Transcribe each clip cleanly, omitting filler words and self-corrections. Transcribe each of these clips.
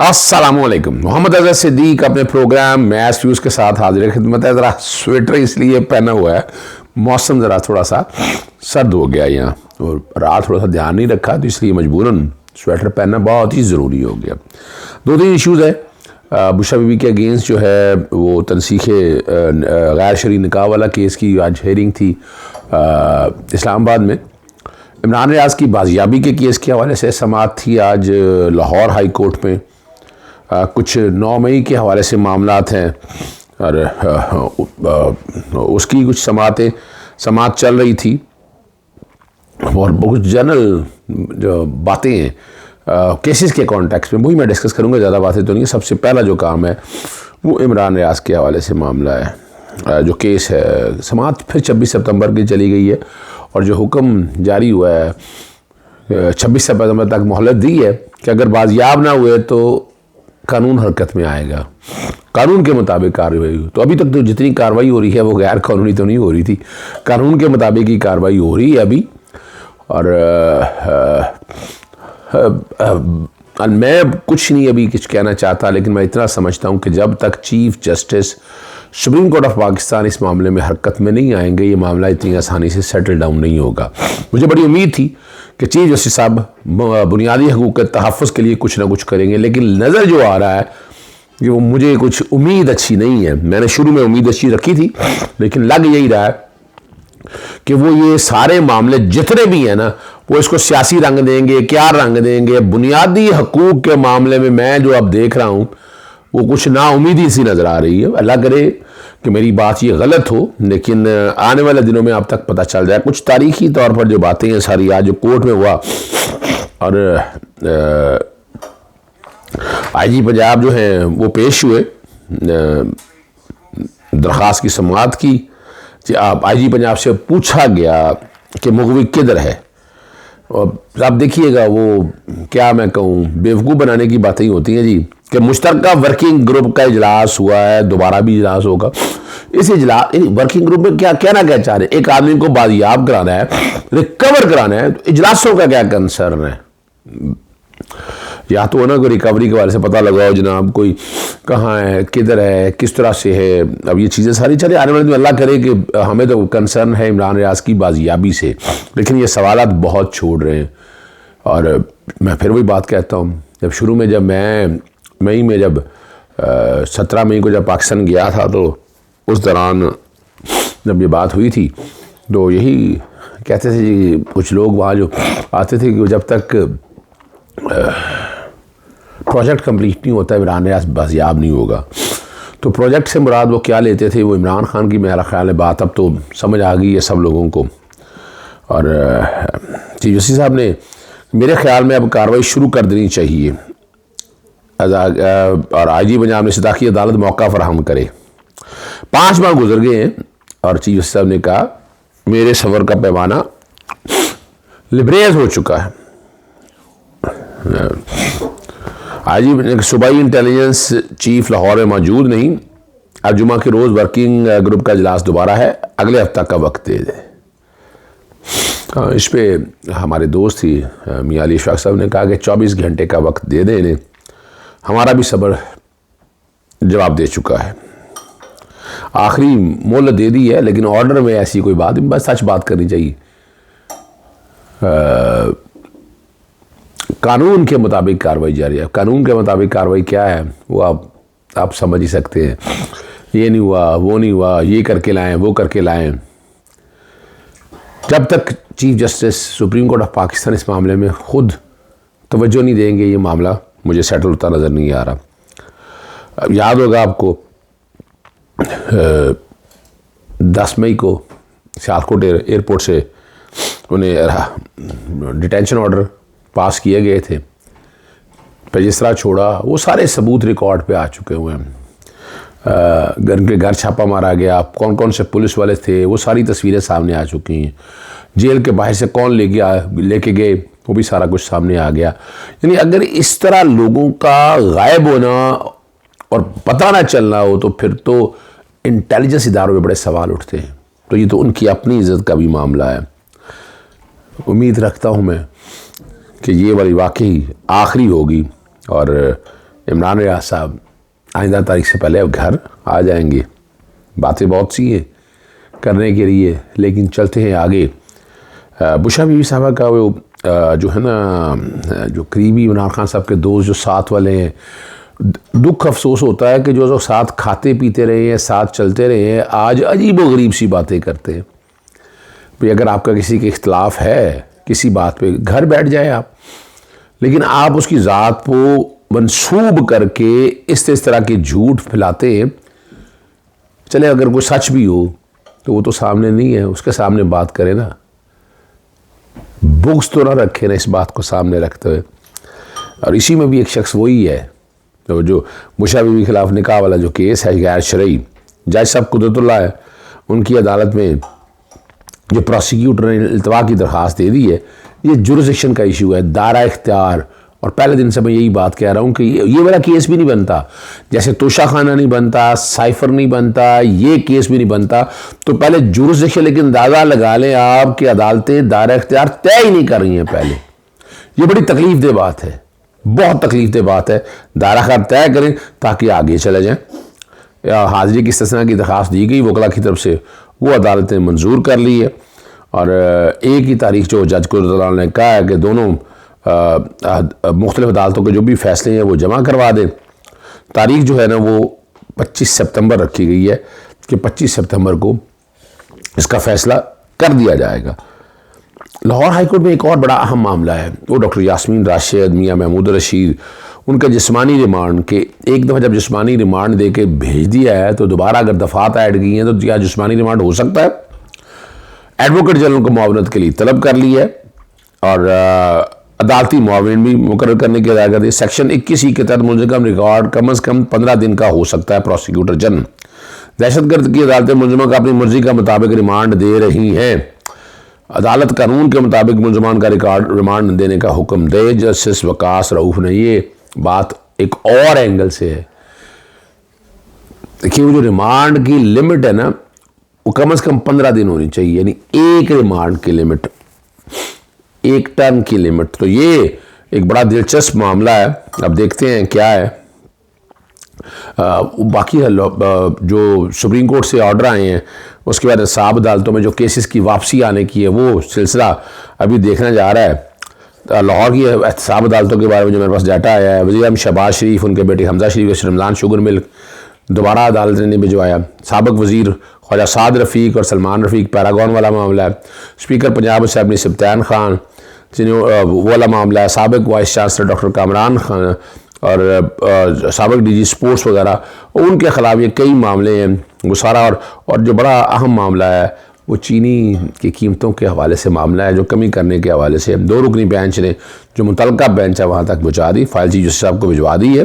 अस्सलामुअलैकुम। मोहम्मद अज़हर सिद्दीक अपने programme match views के साथ हाजिर खिदमत है। ज़रा स्वेटर इसलिए पहना हुआ है, मौसम ज़रा थोड़ा सा सर्द हो गया यहाँ, और रात थोड़ा सा ध्यान नहीं रखा तो इसलिए मजबूरन स्वेटर पहनना बहुत ही ज़रूरी हो गया। दो तीन इश्यूज़ है। बुशरा बीबी के अगेंस्ट जो है वो तनसीख गैर शरई निकाह वाला केस की आज हेयरिंग थी इस्लामाबाद में। इमरान रियाज की बाजियाबी के केस के हवाले से समाअत थी आज लाहौर हाई कोर्ट में। कुछ 9 मई के हवाले से मामलात हैं और उसकी कुछ समाअत चल रही थी और बहुत जनरल जो बातें हैं केसेस के कॉन्टेक्स्ट में वही मैं डिस्कस करूंगा। ज़्यादा बातें तो नहीं। सबसे पहला जो काम है वो इमरान रियाज के हवाले से मामला है। जो केस है समाअत फिर 26 सितंबर की चली गई है और जो हुक्म जारी हुआ है 26 सितंबर तक मोहलत दी है कि अगर बाजियाब ना हुए तो कानून हरकत में आएगा, कानून के मुताबिक कार्रवाई हो। तो अभी तक तो जितनी कार्रवाई हो रही है वो गैर कानूनी तो नहीं हो रही थी, कानून के मुताबिक ही कार्रवाई हो रही है अभी। और मैं कुछ नहीं अभी कुछ कहना चाहता, लेकिन मैं इतना समझता हूँ कि जब तक chief justice supreme court of Pakistan इस मामले में हरकत में नहीं आएंगे ये मामला इतनी आसानी से सेटल डाउन नहीं होगा। मुझे बड़ी उम्मीद थी कि चीफ जस्टिस साहब बुनियादी हकूक़ के तहफ़्फ़ुज़ के लिए कुछ ना कुछ करेंगे, लेकिन नज़र जो आ रहा है कि वो मुझे कुछ उम्मीद अच्छी नहीं है। मैंने शुरू में उम्मीद अच्छी रखी थी, लेकिन लग यही रहा है कि वो ये सारे मामले जितने भी हैं ना वो इसको सियासी रंग देंगे। क्या रंग देंगे? बुनियादी हकूक़ के मामले में मैं जो अब देख रहा हूँ वो कुछ नाउमीदी सी नज़र आ रही है। अल्लाह करे कि मेरी बात ये गलत हो, लेकिन आने वाले दिनों में आप तक पता चल जाए। कुछ तारीखी तौर पर जो बातें हैं सारी आज जो कोर्ट में हुआ और आईजी पंजाब जो हैं वो पेश हुए, दरख्वास्त की समाअत की। आप आईजी पंजाब से पूछा गया कि मुग़व्वी किधर है, और आप देखिएगा वो क्या मैं कहूँ बेवकूफ़ बनाने की बातें ही होती हैं जी कि मुश्तरका वर्किंग ग्रुप का इजलास हुआ है, दोबारा भी इजलास होगा। इस इजलास वर्किंग ग्रुप में क्या कहना क्या चाह रहे हैं? एक आदमी को बाजियाब कराना है, रिकवर कराना है, तो इजलासों का क्या कंसर्न है? या तो ना कोई रिकवरी के बारे से पता लगाओ जनाब, कोई कहाँ है, किधर है, किस तरह से है। अब ये चीज़ें सारी चले आने वाले दिन अल्लाह करे कि हमें तो कंसर्न है इमरान रियाज की बाजियाबी से, लेकिन ये सवालात बहुत छोड़ रहे हैं। और मैं फिर वही बात कहता हूँ, जब शुरू में जब मैं मई में जब 17 मई को जब पाकिस्तान गया था तो उस दौरान जब ये बात हुई थी तो यही कहते थे जी कुछ लोग वहाँ जो आते थे कि जब तक प्रोजेक्ट कंप्लीट नहीं होता इमरान रियाज बाजियाब नहीं होगा। तो प्रोजेक्ट से मुराद वो क्या लेते थे? वो इमरान खान की मेरा ख्याल है बात अब तो समझ आ गई है सब लोगों को। और चीफ जस्टिस साहब ने मेरे ख्याल में अब कार्रवाई शुरू कर देनी चाहिए और आईजी पंजाब ने सदाकी अदालत मौका फराहम करे। 5 माह गुजर गए हैं और चीफ जस्टिस साहब ने कहा मेरे सफ़र का पैमाना लिबरेज हो चुका है। आईजी सूबाई इंटेलिजेंस चीफ लाहौर में मौजूद नहीं, अब जुमा के रोज़ वर्किंग ग्रुप का इजलास दोबारा है, अगले हफ्ता का वक्त दे दे। इस पे हमारे दोस्त ही मियां अली इशफाक साहब ने कहा कि 24 घंटे का वक्त दे दें इन्हें। हमारा भी सब्र जवाब दे चुका है, आखिरी मोहलत दे दी है, लेकिन ऑर्डर में ऐसी कोई बात नहीं, बस सच बात करनी चाहिए। कानून के मुताबिक कार्रवाई जारी है। कानून के मुताबिक कार्रवाई क्या है वो आप समझ ही सकते हैं। ये नहीं हुआ, वो नहीं हुआ, ये करके लाएं, वो करके लाएं। जब तक chief justice supreme court of Pakistan इस मामले में खुद तवज्जो नहीं देंगे ये मामला मुझे सेटल होता नज़र नहीं आ रहा। याद होगा आपको 10 मई को सियालकोट एयरपोर्ट से उन्हें डिटेंशन ऑर्डर पास किए गए थे, पर जिस तरह छोड़ा वो सारे सबूत रिकॉर्ड पे आ चुके हुए हैं। घर छापा मारा गया, कौन कौन से पुलिस वाले थे वो सारी तस्वीरें सामने आ चुकी हैं। जेल के बाहर से कौन लेके गए वो भी सारा कुछ सामने आ गया। यानी अगर इस तरह लोगों का गायब होना और पता ना चलना हो तो फिर तो इंटेलिजेंस इदारों में बड़े सवाल उठते हैं। तो ये तो उनकी अपनी इज़्ज़त का भी मामला है। उम्मीद रखता हूँ मैं कि ये वाली वाकई आखिरी होगी और इमरान रियाज साहब आइंदा तारीख से पहले अब घर आ जाएंगे। बातें बहुत सी हैं करने के लिए, लेकिन चलते हैं आगे। बुशरा बीबी साहबा का वो जो है ना, जो करीबी इमरान खान साहब के दोस्त जो साथ वाले हैं, दुख अफसोस होता है कि जो साथ खाते पीते रहे हैं, साथ चलते रहे हैं, आज अजीब व गरीब सी बातें करते हैं। भाई अगर आपका किसी के इख्तलाफ है किसी बात पे, घर बैठ जाए आप, लेकिन आप उसकी ज़ात को मंसूब करके इस तरह के झूठ फैलाते हैं। चले अगर कोई सच भी हो तो वो तो सामने नहीं है, उसके सामने बात करें ना, बुग्स तो ना रखे ना इस बात को सामने रखते हुए। और इसी में भी एक शख्स वही है तो जो बुशरा बीबी के खिलाफ निकाह वाला जो केस है गैर शरई, जज साहब कुदरतुल्लाह है, उनकी अदालत में जो प्रोसिक्यूटर ने इल्तवा की दरख्वास्त दे दी है, ये जुरिसडिक्शन का इशू है, दायरा इख्तियार। और पहले दिन से मैं यही बात कह रहा हूँ कि ये वाला केस भी नहीं बनता, जैसे तोशा खाना नहीं बनता, साइफर नहीं बनता, ये केस भी नहीं बनता। तो पहले जुरिसडिक्शन, लेकिन अंदाज़ा लगा लें आप कि अदालतें दायरा इख्तियार तय ही नहीं कर रही हैं पहले। ये बड़ी तकलीफ दे बात है, बहुत तकलीफ दे बात है। दायरा इख्तियार तय करें ताकि आगे चले जाएँ। हाजिरी की इस्तिस्ना की दरख्वास्त दी गई वकला की तरफ से, वो अदालत ने मंजूर कर ली है। और एक ही तारीख जो जज कुदरतुल्लाह ने कहा है कि दोनों मुख्तलिफ अदालतों के जो भी फैसले हैं वो जमा करवा दें। तारीख जो है ना वो 25 सितंबर रखी गई है कि 25 सितंबर को इसका फ़ैसला कर दिया जाएगा। लाहौर हाईकोर्ट में एक और बड़ा अहम मामला है, वो डॉक्टर यास्मीन राशिद, मियाँ महमूद रशीद, उनका जिस्मानी रिमांड के एक दफ़ा जब जिस्मानी रिमांड दे के भेज दिया है तो दोबारा अगर दफ़ात ऐड की हैं तो क्या जिस्मानी रिमांड हो सकता है? एडवोकेट जनरल को मुआवनत के लिए तलब कर ली है और अदालती मुआविन भी मुकर्रर करने की हदायत कर दी। सेक्शन 21 के तहत मुलज़िम रिकॉर्ड कम अज़ कम 15 दिन का हो सकता है। प्रोसिक्यूटर जनरल दहशतगर्द की अदालतें मुलज़िमा का अपनी मर्जी का मुताबिक रिमांड दे रही हैं। अदालत कानून के मुताबिक मुलज़मान का रिमांड देने का हुक्म दे। जस्टिस वकास रऊफ ने ये बात एक और एंगल से है। देखिए वो जो रिमांड की लिमिट है ना, वो कम से कम 15 दिन होनी चाहिए, यानी एक रिमांड की लिमिट, एक टर्म की लिमिट। तो ये एक बड़ा दिलचस्प मामला है। अब देखते हैं क्या है। बाकी जो सुप्रीम कोर्ट से ऑर्डर आए हैं उसके बाद साहब अदालतों में जो केसेस की वापसी आने की है वो सिलसिला अभी देखना जा रहा है। लाहौर की एहतसाब अदालतों के बारे में जो मेरे पास डाटा आया है, वज़ीर शहबाज शरीफ, उनके बेटे हमजा शरीफ रमज़ान शुगर मिल्क दोबारा अदालत ने भिजवाया। साबिक वज़ीर ख्वाजा साद रफ़ीक और सलमान रफ़ीक पैरागॉन वाला मामला है। स्पीकर पंजाब असम्बली सब्तान खान वो वाला मामला है। साबिक vice chancellor doctor Kamran Khan और साबिक डीजी स्पोर्ट्स वगैरह, उनके ख़िलाफ़ ये कई मामले हैं वो सारा। और जो बड़ा अहम मामला है वो चीनी की कीमतों के हवाले से मामला है, जो कमी करने के हवाले से 2 रुकनी बेंच ने जो मुतलका बेंच है वहाँ तक पहुँचा दी, फाइल चीफ जस्टिस साहब को भिजवा दी है।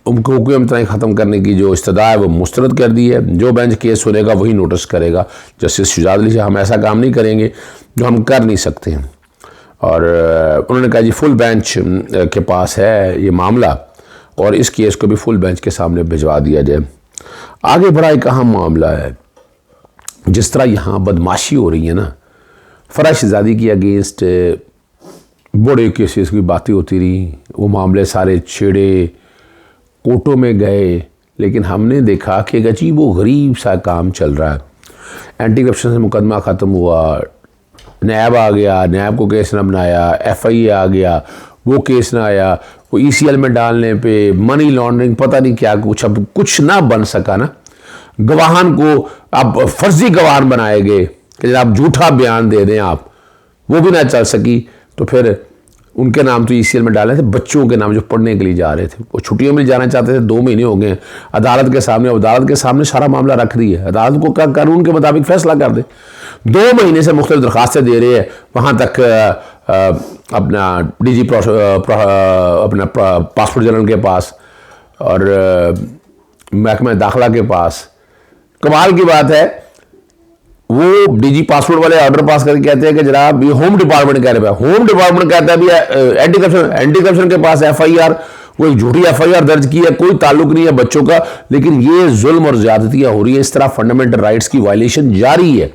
उनको हुकूमत ख़त्म करने की जो इस्तदा है वो मुस्तरद कर दी है। जो बेंच केस सुनेगा वही नोटिस करेगा। जस्टिस शुजात अली साहब हम ऐसा काम नहीं करेंगे जो हम कर नहीं सकते हैं। और उन्होंने कहा जी फुल बेंच के पास है ये मामला और इस केस को भी फुल बेंच के सामने भिजवा दिया जाए। आगे बड़ा एक अहम मामला है, जिस तरह यहाँ बदमाशी हो रही है ना, फ़राह शहज़ादी की अगेंस्ट बड़े केसेस की बातें होती रही, वो मामले सारे छेड़े, कोर्टों में गए, लेकिन हमने देखा कि एक अजीब व गरीब सा काम चल रहा है। एंटी करप्शन से मुकदमा ख़त्म हुआ, नैब आ गया, नैब को केस न बनाया, FIA आ गया, वो केस ना आया, वो ECL में डालने पे मनी लॉन्ड्रिंग पता नहीं क्या कुछ, अब कुछ ना बन सका ना। गवाहान को अब फर्जी गवाहान बनाए गए कि आप झूठा बयान दे दें, आप वो भी ना चल सकी। तो फिर उनके नाम तो ECL में डाले थे, बच्चों के नाम जो पढ़ने के लिए जा रहे थे, वो छुट्टियों में जाना चाहते थे, 2 महीने हो गए अदालत के सामने सारा मामला रख दी है। अदालत को कानून के मुताबिक फैसला कर दे। 2 महीने से मुख्तलिफ दरख्वास्तें दे रहे हैं वहाँ तक अपना DG अपना पासपोर्ट जनरल के पास और महकमा दाखिला के पास। कमाल की बात है, वो DG पासपोर्ट वाले ऑर्डर पास करके कहते हैं कि जनाब ये होम डिपार्टमेंट कह रहे हैं, होम डिपार्टमेंट कहता है भी एंटी करप्शन के पास FIR, वो एक झूठी FIR दर्ज की है, कोई ताल्लुक नहीं है बच्चों का, लेकिन ये जुल्म और ज्यादतियां हो रही है। इस तरह फंडामेंटल राइट्स की वायलेशन जारी है।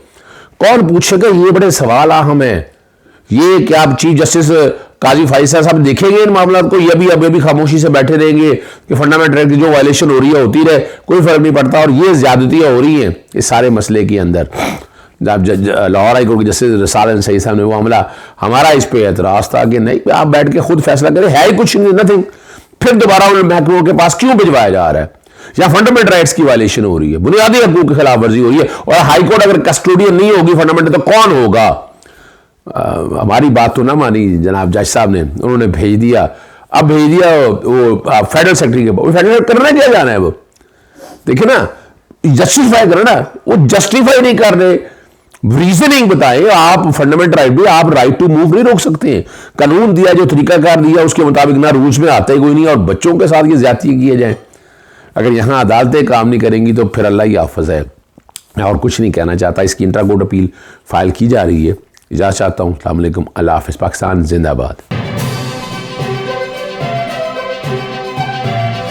कौन पूछेगा? ये बड़े सवाल अहम है। ये क्या आप चीफ जस्टिस काजी फैसल साहब देखेंगे इन मामला को, ये भी अभी खामोशी से बैठे रहेंगे कि फंडामेंटल राइट की जो वायलेशन हो रही है होती रहे, कोई फर्क नहीं पड़ता। और ये ज्यादतियां हो रही हैं इस सारे मसले के अंदर। लाहौर हाई कोर्ट के जस्टिस रिसाल सही साहब ने वो मामला, हमारा इस पे एतराज था कि नहीं आप बैठ के खुद फैसला करें, है ही कुछ नथिंग, फिर दोबारा उन महकमों के पास क्यों भिजवाया जा रहा है? या फंडामेंटल राइट्स की वायलेशन हो रही है, बुनियादी हकूक की खिलाफ वर्जी हो रही है। और हाई कोर्ट अगर कस्टोडियन नहीं होगी फंडामेंटल, तो कौन होगा? हमारी बात तो ना मानी जनाब जज साहब ने, उन्होंने भेज दिया। अब भेज दिया वो फेडरल सेक्रेटरी के पास, फेडरल करना क्या जाना है? वो देखिए ना, जस्टिफाई करना, वो जस्टिफाई नहीं कर रहे, रीजनिंग बताएं। आप फंडामेंटल राइट भी, आप राइट टू मूव नहीं रोक सकते हैं। कानून दिया, जो तरीकाकार दिया उसके मुताबिक ना रूल्स में आता ही कोई नहीं, और बच्चों के साथ ये ज्यादती किए जाए। अगर यहाँ अदालतें काम नहीं करेंगी तो फिर अल्लाह ही हाफ़िज़ है। मैं और कुछ नहीं कहना चाहता। इसकी इंट्रा कोर्ट अपील फाइल की जा रही है। इजाज़त चाहता हूँ। अस्सलाम वालेकुम, अल्लाह हाफ़िज़, पाकिस्तान जिंदाबाद।